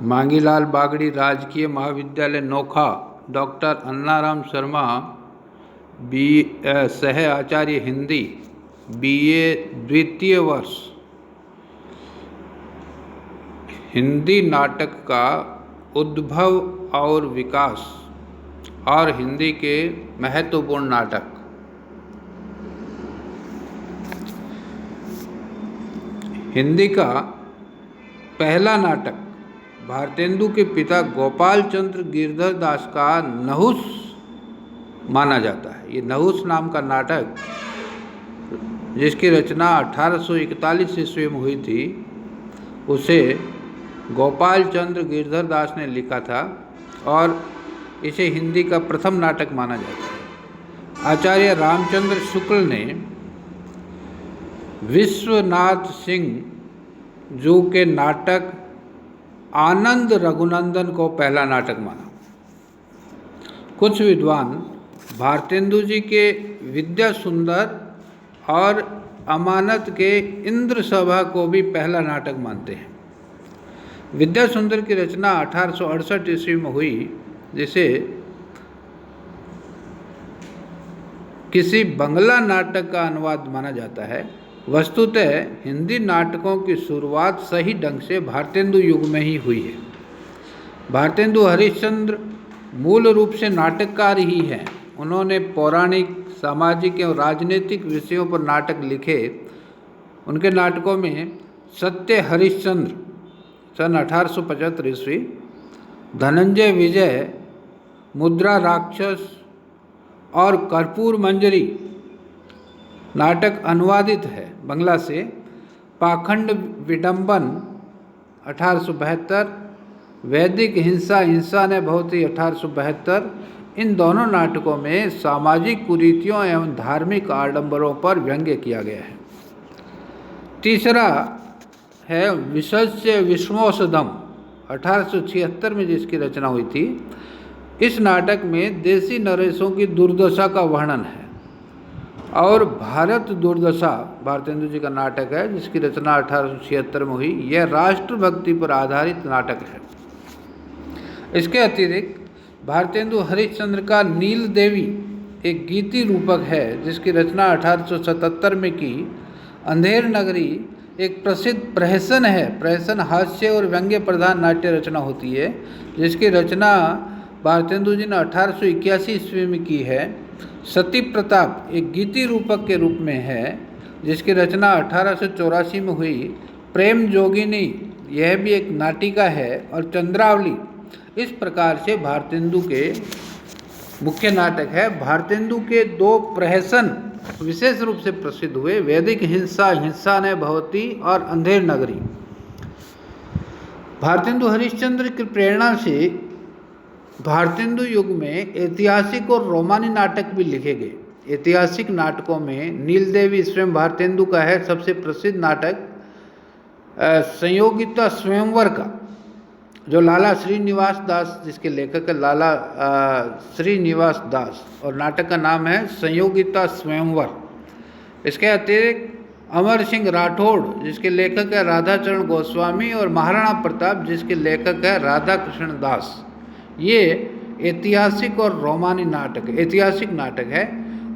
मांगीलाल बागड़ी राजकीय महाविद्यालय नोखा, डॉक्टर अन्नाराम शर्मा सह आचार्य हिंदी, BA द्वितीय वर्ष। हिंदी नाटक का उद्भव और विकास और हिंदी के महत्वपूर्ण नाटक। हिंदी का पहला नाटक भारतेंदु के पिता गोपाल चंद्र गिरधर दास का नहुस माना जाता है। ये नहुस नाम का नाटक, जिसकी रचना 1841 ईस्वी में हुई थी, उसे गोपाल चंद्र गिरधर दास ने लिखा था और इसे हिंदी का प्रथम नाटक माना जाता है। आचार्य रामचंद्र शुक्ल ने विश्वनाथ सिंह जू के नाटक आनंद रघुनंदन को पहला नाटक माना। कुछ विद्वान भारतेंदु जी के विद्या सुंदर और अमानत के इंद्र सभा को भी पहला नाटक मानते हैं। विद्या सुंदर की रचना 1868 ईस्वी में हुई, जिसे किसी बंगला नाटक का अनुवाद माना जाता है। वस्तुतः हिंदी नाटकों की शुरुआत सही ढंग से भारतेंदु युग में ही हुई है। भारतेंदु हरिश्चंद्र मूल रूप से नाटककार ही हैं। उन्होंने पौराणिक, सामाजिक एवं राजनीतिक विषयों पर नाटक लिखे। उनके नाटकों में सत्य हरिश्चंद्र सन 1875 ईस्वी, धनंजय विजय, मुद्रा राक्षस और कर्पूर मंजरी नाटक अनुवादित है बंगला से। पाखंड विडंबन 1872, वैदिक हिंसा, हिंसा ने बहुत ही 1872, इन दोनों नाटकों में सामाजिक कुरीतियों एवं धार्मिक आडंबरों पर व्यंग्य किया गया है। तीसरा है विशस्य विष्मोषधम 1876 में, जिसकी रचना हुई थी। इस नाटक में देसी नरेशों की दुर्दशा का वर्णन है और भारत दुर्दशा भारतेंदु जी का नाटक है, जिसकी रचना 1876 में हुई। यह राष्ट्रभक्ति पर आधारित नाटक है। इसके अतिरिक्त भारतेंदु हरिश्चंद्र का नील देवी एक गीति रूपक है, जिसकी रचना 1877 में की। अंधेर नगरी एक प्रसिद्ध प्रहसन है। प्रहसन हास्य और व्यंग्य प्रधान नाट्य रचना होती है, जिसकी रचना भारतेंदु जी ने 1881 ईस्वी में की है। सती प्रताप एक गीति रूपक के रूप में है, जिसकी रचना 1884 में हुई। प्रेम जोगिनी यह भी एक नाटिका है और चंद्रावली। इस प्रकार से भारतेंदु के मुख्य नाटक है। भारतेंदु के दो प्रहसन विशेष रूप से प्रसिद्ध हुए, वैदिक हिंसा, हिंसा ने भवती और अंधेर नगरी। भारतेंदु हरिश्चंद्र की प्रेरणा से भारतेंदु युग में ऐतिहासिक और रोमानी नाटक भी लिखे गए। ऐतिहासिक नाटकों में नीलदेवी स्वयं भारतेंदु का है सबसे प्रसिद्ध नाटक। संयोगिता स्वयंवर का, जो लाला श्रीनिवास दास, जिसके लेखक है लाला श्रीनिवास दास, और नाटक का नाम है संयोगिता स्वयंवर। इसके अतिरिक्त अमर सिंह राठौड़, जिसके लेखक है राधाचरण गोस्वामी, और महाराणा प्रताप, जिसके लेखक है राधा कृष्ण दास। ये ऐतिहासिक और रोमानी नाटक, ऐतिहासिक नाटक है।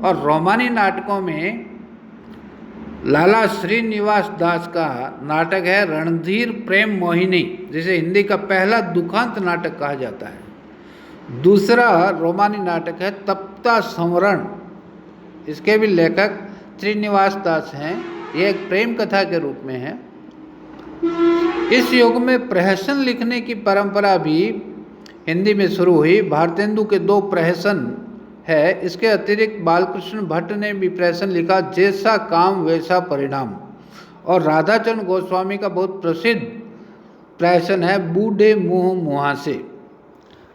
और रोमानी नाटकों में लाला श्रीनिवास दास का नाटक है रणधीर प्रेम मोहिनी, जिसे हिंदी का पहला दुखांत नाटक कहा जाता है। दूसरा रोमानी नाटक है तप्ता संवरण। इसके भी लेखक श्रीनिवास दास हैं। यह एक प्रेम कथा के रूप में है। इस युग में प्रहसन लिखने की परंपरा भी हिंदी में शुरू हुई। भारतेंदु के दो प्रहसन है। इसके अतिरिक्त बालकृष्ण भट्ट ने भी प्रहसन लिखा, जैसा काम वैसा परिणाम, और राधाचरण गोस्वामी का बहुत प्रसिद्ध प्रहसन है बूढ़े मुँह मुहासे।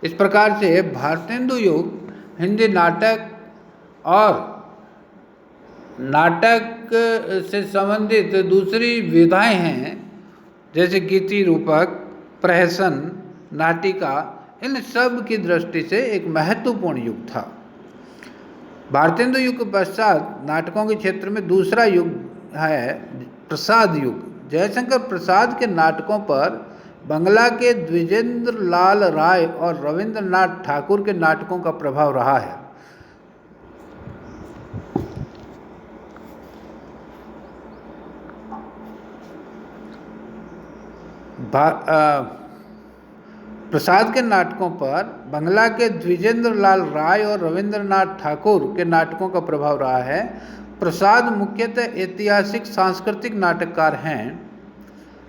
इस प्रकार से भारतेंदु युग हिंदी नाटक और नाटक से संबंधित दूसरी विधाएं हैं, जैसे गीति रूपक, प्रहसन, नाटिका, इन सब की दृष्टि से एक महत्वपूर्ण युग था। भारतेंदु युग के पश्चात नाटकों के क्षेत्र में दूसरा युग है प्रसाद युग। जयशंकर प्रसाद के नाटकों पर बंगला के द्विजेंद्र लाल राय और रविंद्रनाथ ठाकुर के नाटकों का प्रभाव रहा है। प्रसाद के नाटकों पर बंगला के द्विजेंद्र लाल राय और रविंद्रनाथ ठाकुर के नाटकों का प्रभाव रहा है। प्रसाद मुख्यतः ऐतिहासिक सांस्कृतिक नाटककार हैं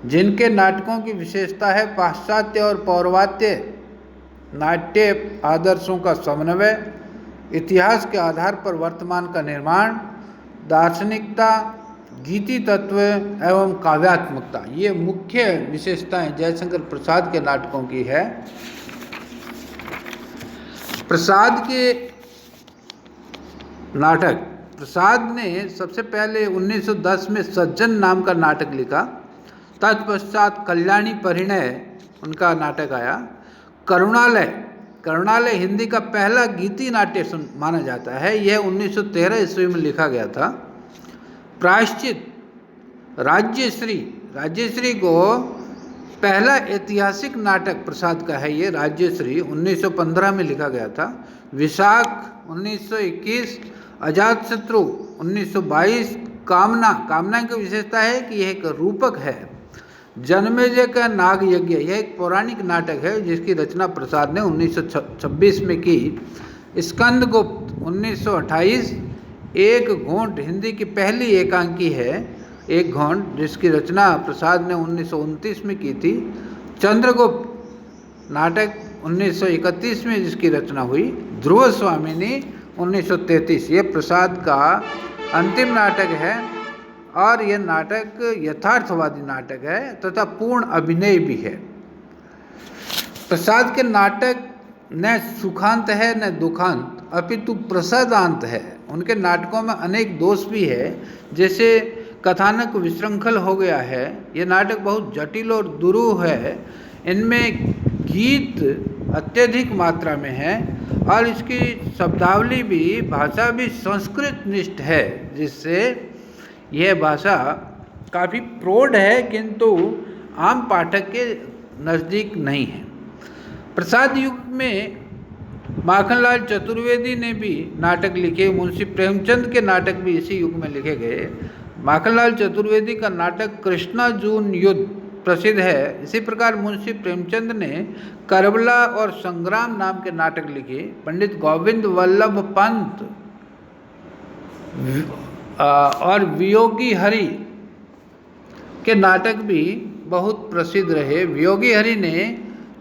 जिनके नाटकों की विशेषता है पाश्चात्य और पौर्वात्य नाट्य आदर्शों का समन्वय, इतिहास के आधार पर वर्तमान का निर्माण, दार्शनिकता, गीति तत्व एवं काव्यात्मकता। ये मुख्य विशेषताएं जयशंकर प्रसाद के नाटकों की है। प्रसाद के नाटक, प्रसाद ने सबसे पहले 1910 में सज्जन नाम का नाटक लिखा। तत्पश्चात कल्याणी परिणय उनका नाटक आया। करुणालय हिंदी का पहला गीति नाट्य माना जाता है। यह 1913 ईस्वी में लिखा गया था। प्रायश्चित, राज्यश्री को पहला ऐतिहासिक नाटक प्रसाद का है। ये राज्यश्री 1915 में लिखा गया था। विशाख 1921, अजातशत्रु 1922, कामना की विशेषता है कि यह एक रूपक है। जन्मेजय का नाग यज्ञ, यह एक पौराणिक नाटक है जिसकी रचना प्रसाद ने 1926 में की। स्कंदगुप्त 1928, एक घोंट हिंदी की पहली एकांकी है, एक घोंट, जिसकी रचना प्रसाद ने 1929 में की थी। चंद्रगुप्त नाटक 1931 में जिसकी रचना हुई। ध्रुव स्वामिनी 1933, ये प्रसाद का अंतिम नाटक है और यह नाटक यथार्थवादी नाटक है तथा पूर्ण अभिनय भी है। प्रसाद के नाटक न सुखांत है न दुखांत अपितु प्रसादांत है। उनके नाटकों में अनेक दोष भी है, जैसे कथानक विशृंखल हो गया है। ये नाटक बहुत जटिल और दुरूह है। इनमें गीत अत्यधिक मात्रा में है और इसकी शब्दावली भी, भाषा भी संस्कृत निष्ठ है, जिससे यह भाषा काफ़ी प्रौढ़ है किंतु आम पाठक के नज़दीक नहीं है। प्रसाद युग में माखनलाल चतुर्वेदी ने भी नाटक लिखे। मुंशी प्रेमचंद के नाटक भी इसी युग में लिखे गए। माखनलाल चतुर्वेदी का नाटक कृष्णार्जुन युद्ध प्रसिद्ध है। इसी प्रकार मुंशी प्रेमचंद ने करबला और संग्राम नाम के नाटक लिखे। पंडित गोविंद वल्लभ पंत और वियोगी हरि के नाटक भी बहुत प्रसिद्ध रहे। वियोगी हरि ने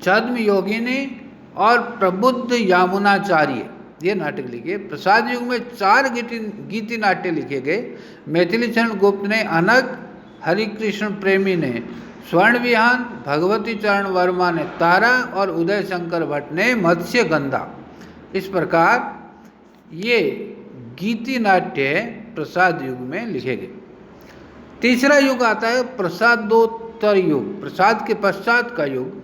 छद्म योगिनी और प्रबुद्ध यामुनाचार्य ये नाटक लिखे। प्रसाद युग में 4 गीति नाट्य लिखे गए। मैथिली चरण गुप्त ने अनग, हरिकृष्ण प्रेमी ने स्वर्ण विहान, भगवती चरण वर्मा ने तारा और उदय शंकर भट्ट ने मत्स्य गंधा। इस प्रकार ये गीति नाट्य प्रसाद युग में लिखे गए। तीसरा युग आता है प्रसादोत्तर युग, प्रसाद के पश्चात का युग।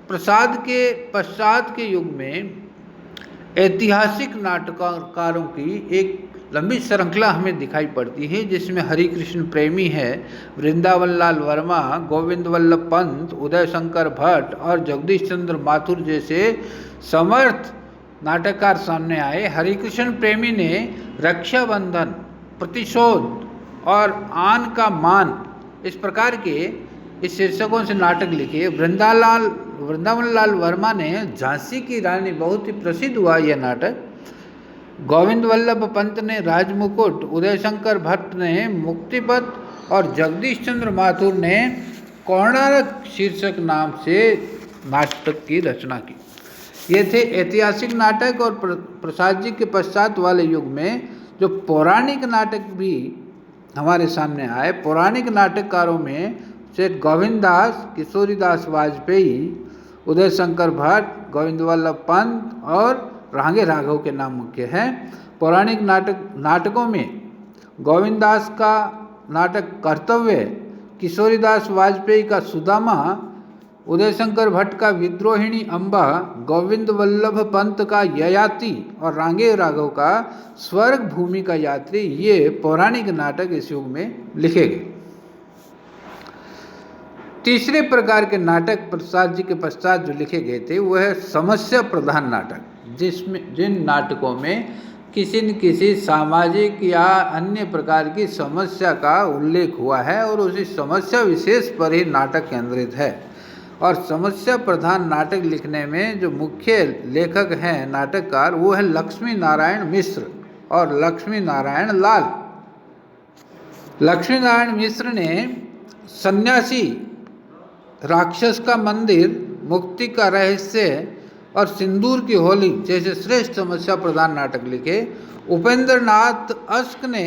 प्रसाद के पश्चात के युग में ऐतिहासिक नाटककारों की एक लंबी श्रृंखला हमें दिखाई पड़ती है, जिसमें हरिकृष्ण प्रेमी है, वृंदावन लाल वर्मा, गोविंद वल्लभ पंत, उदय शंकर भट्ट और जगदीश चंद्र माथुर जैसे समर्थ नाटककार सामने आए। हरिकृष्ण प्रेमी ने रक्षाबंधन, प्रतिशोध और आन का मान इस प्रकार के इस शीर्षकों से नाटक लिखे। वृंदावन लाल वर्मा ने झांसी की रानी, बहुत ही प्रसिद्ध हुआ यह नाटक। गोविंद वल्लभ पंत ने राजमुकुट, उदय शंकर भट्ट ने मुक्तिपथ और जगदीश चंद्र माथुर ने कोणार्क शीर्षक नाम से नाटक की रचना की। ये थे ऐतिहासिक नाटक। और प्रसाद जी के पश्चात वाले युग में जो पौराणिक नाटक भी हमारे सामने आए। पौराणिक नाटककारों में सेठ गोविंद दास, किशोरीदास वाजपेयी, उदय शंकर भट्ट, गोविंद वल्लभ पंत और रांगे राघव के नाम मुख्य हैं। पौराणिक नाटकों में गोविंद दास का नाटक कर्तव्य, किशोरीदास वाजपेयी का सुदामा, उदय शंकर भट्ट का विद्रोहिणी अम्बा, गोविंद वल्लभ पंत का ययाति और रांगे राघव का स्वर्ग भूमि का यात्री, ये पौराणिक नाटक इस युग में लिखे गए। तीसरे प्रकार के नाटक प्रसाद जी के पश्चात जो लिखे गए थे वह है समस्या प्रधान नाटक, जिन नाटकों में किसी न किसी सामाजिक या अन्य प्रकार की समस्या का उल्लेख हुआ है और उसी समस्या विशेष पर ही नाटक केंद्रित है। और समस्या प्रधान नाटक लिखने में जो मुख्य लेखक हैं नाटककार वो है लक्ष्मी नारायण मिश्र और लक्ष्मी नारायण लाल। लक्ष्मी नारायण मिश्र ने सन्यासी, राक्षस का मंदिर, मुक्ति का रहस्य और सिंदूर की होली जैसे श्रेष्ठ समस्या प्रधान नाटक लिखे। उपेंद्र नाथ अश्क ने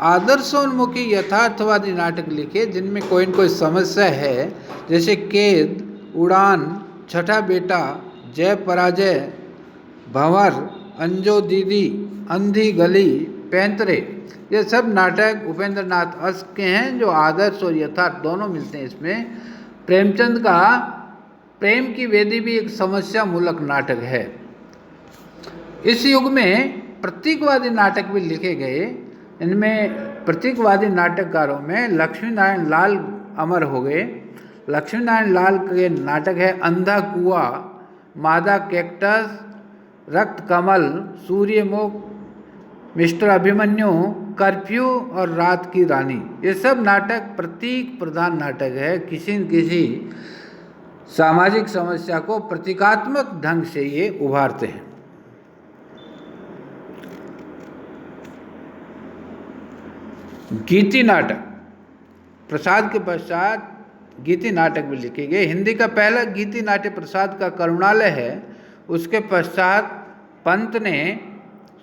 आदर्शोन्मुखी यथार्थवादी नाटक लिखे जिनमें कोई न कोई समस्या है, जैसे कैद, उड़ान, छठा बेटा, जय पराजय, भंवर, अंजो दीदी, अंधी गली, पैंतरे। ये सब नाटक उपेंद्र नाथ अश्क के हैं जो आदर्श और यथार्थ दोनों मिलते हैं इसमें। प्रेमचंद का प्रेम की वेदी भी एक समस्या मूलक नाटक है। इस युग में प्रतीकवादी नाटक भी लिखे गए। इनमें प्रतीकवादी नाटककारों में लक्ष्मी नारायण लाल अमर हो गए। लक्ष्मी नारायण लाल के नाटक है अंधा कुआं, मादा कैक्टस, रक्त कमल, सूर्यमुख, मिस्टर अभिमन्यु, कर्फ्यू और रात की रानी। ये सब नाटक प्रतीक प्रधान नाटक है। किसी न किसी सामाजिक समस्या को प्रतीकात्मक ढंग से ये उभारते हैं। गीति नाटक प्रसाद के पश्चात गीति नाटक भी लिखे गए। हिंदी का पहला गीति नाट्य प्रसाद का करुणालय है। उसके पश्चात पंत ने,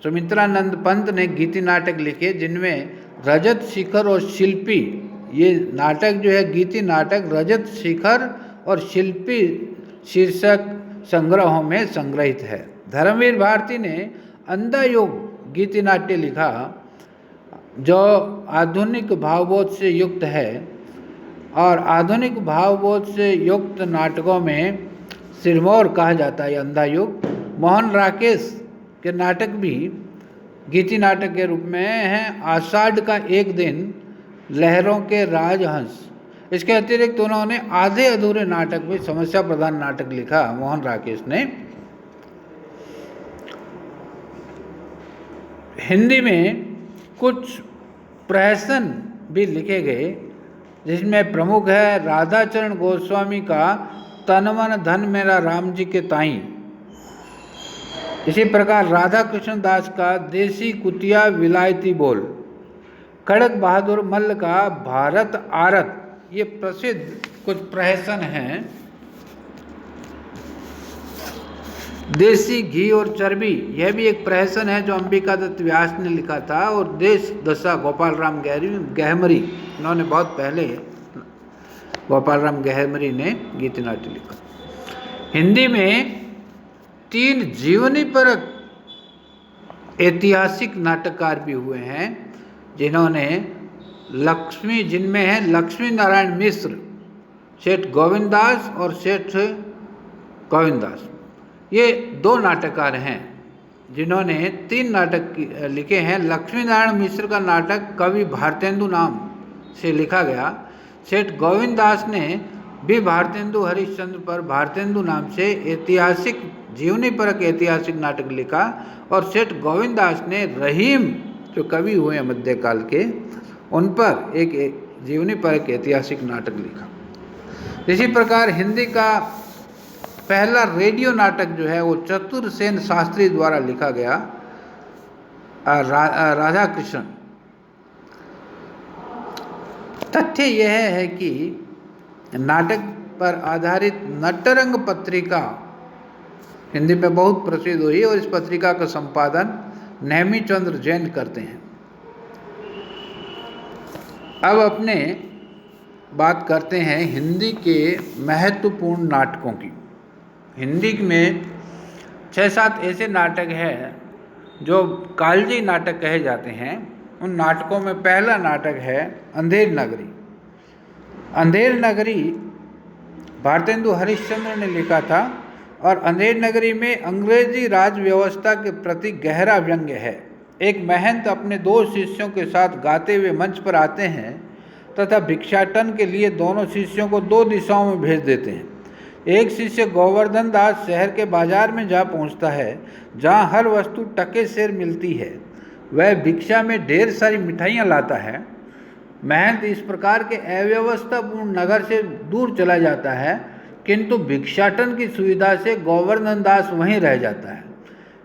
सुमित्रानंद पंत ने गीति नाटक लिखे जिनमें रजत शिखर और शिल्पी, ये नाटक जो है गीति नाटक रजत शिखर और शिल्पी शीर्षक संग्रहों में संग्रहित है। धर्मवीर भारती ने अंधा योग गीति नाट्य लिखा जो आधुनिक भावबोध से युक्त है और आधुनिक भावबोध से युक्त नाटकों में सिरमौर कहा जाता है अंधा युग। मोहन राकेश के नाटक भी गीति नाटक के रूप में हैं। आषाढ़ का एक दिन, लहरों के राजहंस। इसके अतिरिक्त उन्होंने आधे अधूरे नाटक भी समस्या प्रधान नाटक लिखा मोहन राकेश ने। हिंदी में कुछ प्रहसन भी लिखे गए जिसमें प्रमुख है राधाचरण गोस्वामी का तन मन धन मेरा राम जी के ताई। इसी प्रकार राधा कृष्ण दास का देसी कुतिया विलायती बोल, खड़क बहादुर मल्ल का भारत आरत, ये प्रसिद्ध कुछ प्रहसन हैं। देसी घी और चर्बी, यह भी एक प्रहसन है जो अंबिका दत्त व्यास ने लिखा था। और देश दशा गोपाल राम गहमरी, इन्होंने बहुत पहले गोपाल राम गहमरी ने गीति नाट्य लिखा। हिंदी में 3 जीवनी परक ऐतिहासिक नाटककार भी हुए हैं जिन्होंने जिनमें हैं लक्ष्मी नारायण मिश्र, सेठ गोविंदास और सेठ गोविंदास। ये 2 नाटककार हैं जिन्होंने 3 नाटक लिखे हैं। लक्ष्मी नारायण मिश्र का नाटक कवि भारतेंदु नाम से लिखा गया। सेठ गोविंदास ने भी भारतेंदु हरिश्चंद्र पर भारतेंदु नाम से ऐतिहासिक जीवनी परक ऐतिहासिक नाटक लिखा। और सेठ गोविंदास ने रहीम जो कवि हुए मध्यकाल के, उन पर एक जीवनी परक ऐतिहासिक नाटक लिखा। इसी प्रकार हिंदी का पहला रेडियो नाटक जो है वो चतुरसेन शास्त्री द्वारा लिखा गया राधा कृष्ण। तथ्य यह है कि नाटक पर आधारित नटरंग पत्रिका हिंदी में बहुत प्रसिद्ध हुई और इस पत्रिका का संपादन नेमी चंद्र जैन करते हैं। अब अपने बात करते हैं हिंदी के महत्वपूर्ण नाटकों की। हिंदी में 6-7 ऐसे नाटक हैं जो कालजी नाटक कहे जाते हैं। उन नाटकों में पहला नाटक है अंधेर नगरी। अंधेर नगरी भारतेंदु हरिश्चंद्र ने लिखा था और अंधेर नगरी में अंग्रेजी राज व्यवस्था के प्रति गहरा व्यंग्य है। एक महंत अपने 2 शिष्यों के साथ गाते हुए मंच पर आते हैं। तथा भिक्षाटन के लिए दोनों शिष्यों को 2 दिशाओं में भेज देते हैं। एक शिष्य गोवर्धन दास शहर के बाजार में जा पहुंचता है, जहां हर वस्तु टके सेर मिलती है। वह भिक्षा में ढेर सारी मिठाइयाँ लाता है। महंत इस प्रकार के अव्यवस्थापूर्ण नगर से दूर चला जाता है, किंतु भिक्षाटन की सुविधा से गोवर्धन दास वहीं रह जाता है।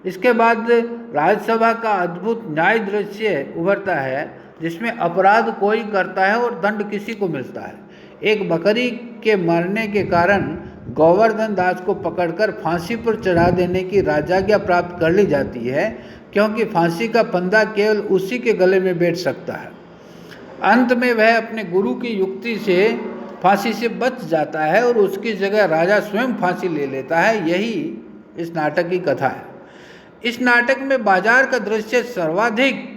इसके बाद राजसभा का अद्भुत न्याय दृश्य उभरता है, जिसमें अपराध कोई करता है और दंड किसी को मिलता है। एक बकरी के मरने के कारण गोवर्धन दास को पकड़कर फांसी पर चढ़ा देने की राजाज्ञा प्राप्त कर ली जाती है, क्योंकि फांसी का फंदा केवल उसी के गले में बैठ सकता है। अंत में वह अपने गुरु की युक्ति से फांसी से बच जाता है और उसकी जगह राजा स्वयं फांसी ले लेता है। यही इस नाटक की कथा है। इस नाटक में बाजार का दृश्य सर्वाधिक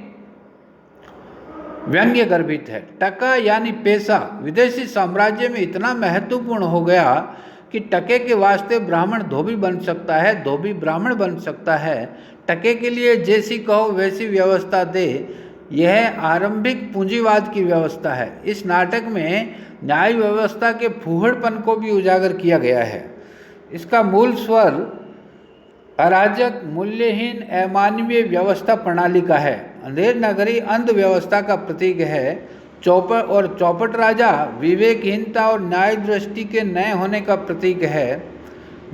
व्यंग्य गर्भित है। टका यानी पैसा विदेशी साम्राज्य में इतना महत्वपूर्ण हो गया कि टके के वास्ते ब्राह्मण धोबी बन सकता है, धोबी ब्राह्मण बन सकता है। टके के लिए जैसी कहो वैसी व्यवस्था दे, यह आरंभिक पूंजीवाद की व्यवस्था है। इस नाटक में न्याय व्यवस्था के फूहड़पन को भी उजागर किया गया है। इसका मूल स्वर अराजक, मूल्यहीन, अमानवीय व्यवस्था प्रणाली का है। अंधेर नगरी अंध व्यवस्था का प्रतीक है। चौपट राजा विवेकहीनता और न्याय दृष्टि के नए होने का प्रतीक है।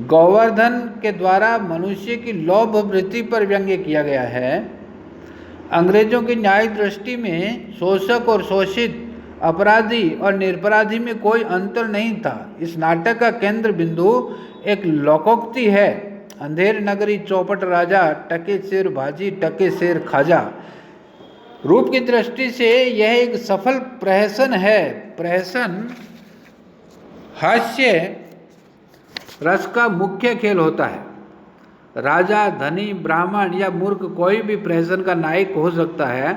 गोवर्धन के द्वारा मनुष्य की लोभ वृत्ति पर व्यंग्य किया गया है। अंग्रेजों की न्याय दृष्टि में शोषक और शोषित, अपराधी और निरपराधी में कोई अंतर नहीं था। इस नाटक का केंद्र बिंदु एक लोकोक्ति है, अंधेर नगरी चौपट राजा, टके शेर भाजी, टके शेर खाजा। रूप की दृष्टि से यह एक सफल प्रहसन है। प्रहसन हास्य रस का मुख्य खेल होता है। राजा, धनी, ब्राह्मण या मूर्ख कोई भी प्रहसन का नायक हो सकता है।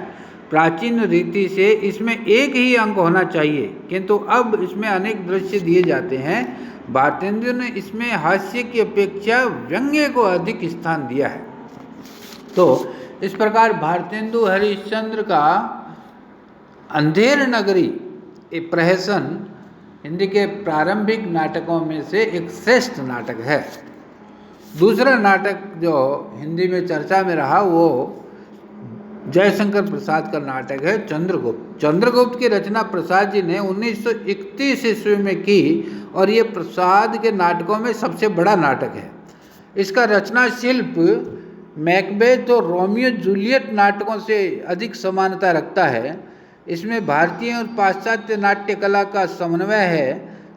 प्राचीन रीति से इसमें एक ही अंक होना चाहिए, किंतु अब इसमें अनेक दृश्य दिए जाते हैं। भारतेंदु ने इसमें हास्य की अपेक्षा व्यंग्य को अधिक स्थान दिया है। तो इस प्रकार भारतेंदु हरिश्चंद्र का अंधेर नगरी एक प्रहसन हिंदी के प्रारंभिक नाटकों में से एक श्रेष्ठ नाटक है। दूसरा नाटक जो हिंदी में चर्चा में रहा वो जयशंकर प्रसाद का नाटक है चंद्रगुप्त। चंद्रगुप्त की रचना प्रसाद जी ने 1931 ईस्वी में की और ये प्रसाद के नाटकों में सबसे बड़ा नाटक है। इसका रचना शिल्प मैकबेथ और रोमियो जूलियट नाटकों से अधिक समानता रखता है। इसमें भारतीय और पाश्चात्य नाट्य कला का समन्वय है।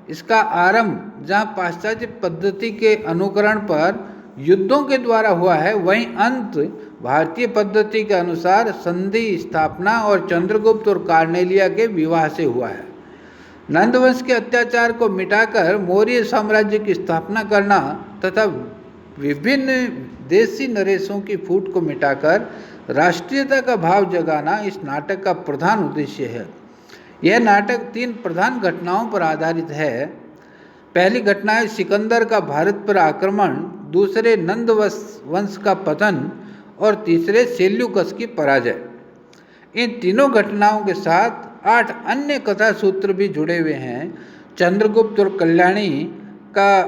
इसका आरंभ जहाँ पाश्चात्य पद्धति के अनुकरण पर युद्धों के द्वारा हुआ है, वहीं अंत भारतीय पद्धति के अनुसार संधि स्थापना और चंद्रगुप्त और कार्नेलिया के विवाह से हुआ है। नंदवंश के अत्याचार को मिटाकर मौर्य साम्राज्य की स्थापना करना तथा विभिन्न देशी नरेशों की फूट को मिटाकर राष्ट्रीयता का भाव जगाना इस नाटक का प्रधान उद्देश्य है। यह नाटक 3 प्रधान घटनाओं पर आधारित है। पहली घटना है सिकंदर का भारत पर आक्रमण, दूसरे नंद वंश का पतन और तीसरे सेल्यूकस की पराजय। इन तीनों घटनाओं के साथ 8 अन्य कथा सूत्र भी जुड़े हुए हैं। चंद्रगुप्त और कल्याणी का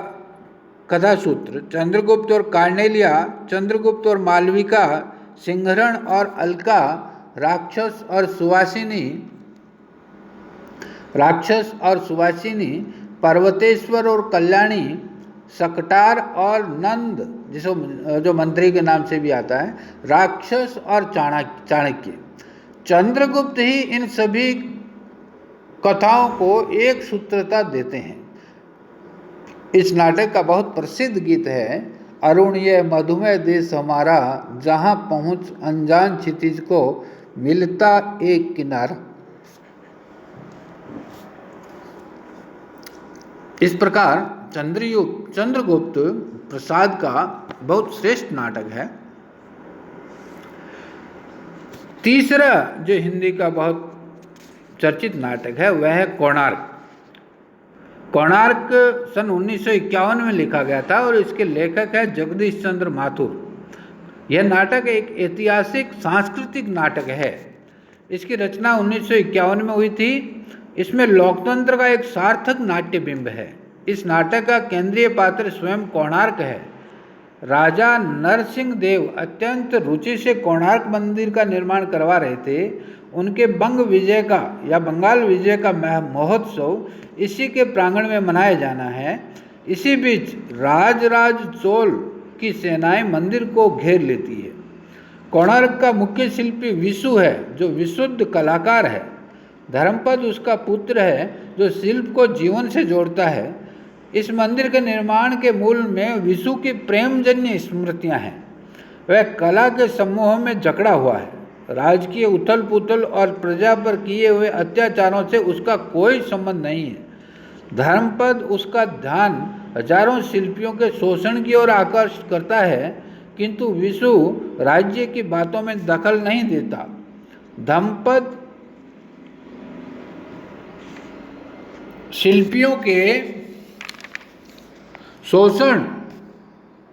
कथा सूत्र, चंद्रगुप्त और कार्नेलिया, चंद्रगुप्त और मालविका, सिंहरण और अलका, राक्षस और सुवासिनी, पर्वतेश्वर और कल्याणी, सकटार और नंद जो मंत्री के नाम से भी आता है, राक्षस और चाणक्य। चंद्रगुप्त ही इन सभी कथाओं को एक सूत्रता देते हैं। इस नाटक का बहुत प्रसिद्ध गीत है, अरुण ये मधुमेह देश हमारा, जहाँ पहुँच अनजान क्षितिज को मिलता एक किनारा। इस प्रकार चंद्रगुप्त प्रसाद का बहुत श्रेष्ठ नाटक है। तीसरा जो हिंदी का बहुत चर्चित नाटक है वह है कोणार्क। कोणार्क सन 1951 में लिखा गया था और इसके लेखक है जगदीश चंद्र माथुर। यह नाटक एक ऐतिहासिक सांस्कृतिक नाटक है। इसकी रचना 1951 में हुई थी। इसमें लोकतंत्र का एक सार्थक नाट्य बिंब है। इस नाटक का केंद्रीय पात्र स्वयं कोणार्क है। राजा नरसिंह देव अत्यंत रुचि से कोणार्क मंदिर का निर्माण करवा रहे थे। उनके बंग विजय का या बंगाल विजय का महोत्सव इसी के प्रांगण में मनाया जाना है। इसी बीच राजराज चोल की सेनाएं मंदिर को घेर लेती है। कोणार्क का मुख्य शिल्पी विशु है, जो विशुद्ध कलाकार है। धर्मपद उसका पुत्र है, जो शिल्प को जीवन से जोड़ता है। इस मंदिर के निर्माण के मूल में विशु की प्रेमजन्य स्मृतियां हैं। वह कला के समूह में जकड़ा हुआ है। राजकीय उथल पुथल और प्रजा पर किए हुए अत्याचारों से उसका कोई संबंध नहीं है। धर्मपद उसका ध्यान हजारों शिल्पियों के शोषण की ओर आकर्षित करता है, किंतु विशु राज्य की बातों में दखल नहीं देता। धर्मपद शिल्पियों के शोषण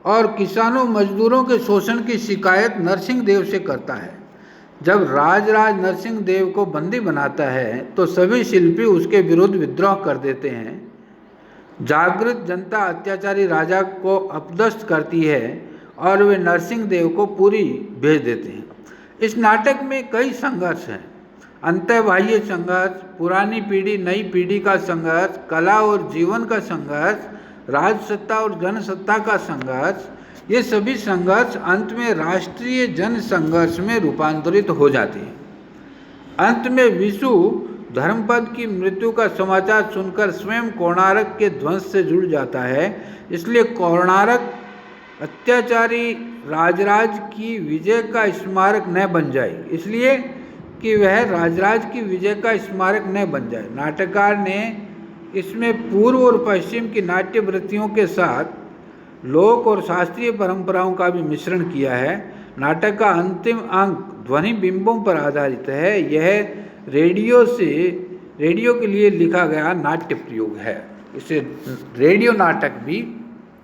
और किसानों मजदूरों के शोषण की शिकायत नरसिंह देव से करता है। जब राजराज नरसिंह देव को बंदी बनाता है तो सभी शिल्पी उसके विरुद्ध विद्रोह कर देते हैं। जागृत जनता अत्याचारी राजा को अपदस्थ करती है और वे नरसिंह देव को पुरी भेज देते हैं। इस नाटक में कई संघर्ष हैं। अंतर्बाह्य संघर्ष, पुरानी पीढ़ी नई पीढ़ी का संघर्ष, कला और जीवन का संघर्ष, राजसत्ता और जनसत्ता का संघर्ष, ये सभी संघर्ष अंत में राष्ट्रीय जन संघर्ष में रूपांतरित हो जाते हैं। अंत में विशु धर्मपद की मृत्यु का समाचार सुनकर स्वयं कोणार्क के ध्वंस से जुड़ जाता है। इसलिए कोणार्क अत्याचारी राजराज की विजय का स्मारक न बन जाए, इसलिए कि वह राजराज की विजय का स्मारक न बन जाए। नाटककार ने इसमें पूर्व और पश्चिम की नाट्य वृत्तियों के साथ लोक और शास्त्रीय परंपराओं का भी मिश्रण किया है। नाटक का अंतिम अंक ध्वनि बिंबों पर आधारित है। यह रेडियो के लिए लिखा गया नाट्य प्रयोग है। इसे रेडियो नाटक भी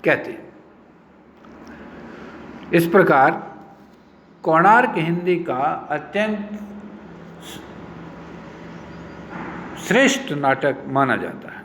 कहते हैं। इस प्रकार कोणार्क हिंदी का अत्यंत श्रेष्ठ नाटक माना जाता है।